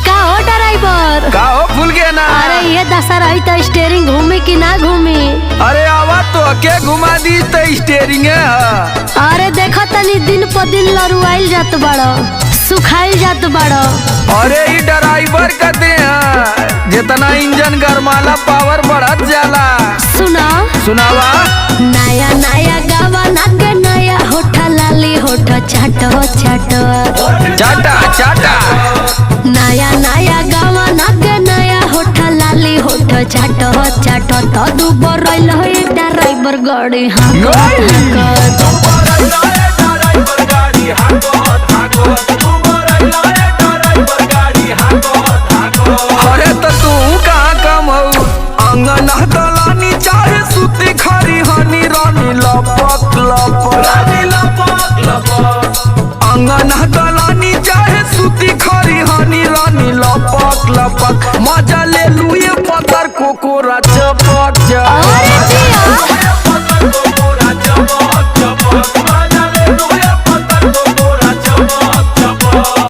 का हो ड्राइवर? का हो भूल गया ना? अरे ये दशा रही तो स्टेयरिंग घूमी कि ना घूमी? अरे आवा तो के घुमा दी तो स्टेयरिंग है। अरे देखो तनी दिन पर दिन लरुआइल जात बड़ो, सुखाइल जात बड़ो। अरे ये ड्राइवर कहते हैं जितना इंजन गरमाला पावर बढ़त जाला। सुना सुनावा। नया नया गावा नागे नया होठा लाली होठा चाटो चाटो चाटा चाटा। नया नया गावा नागे नया होठा लाली होठा चाटो चाटो तो दुबर रइल हो ड्राइवर गाड़ी अरे तो तू कहाँ कम हो? अंगन दलानी चाहे सुती खरी हनी रानी लपक लपक। अंगन दलानी चाहे सुती खरी हनी रानी लपक लपक। मजा ले लू ये पत्थर कोकोरा चपक चपक।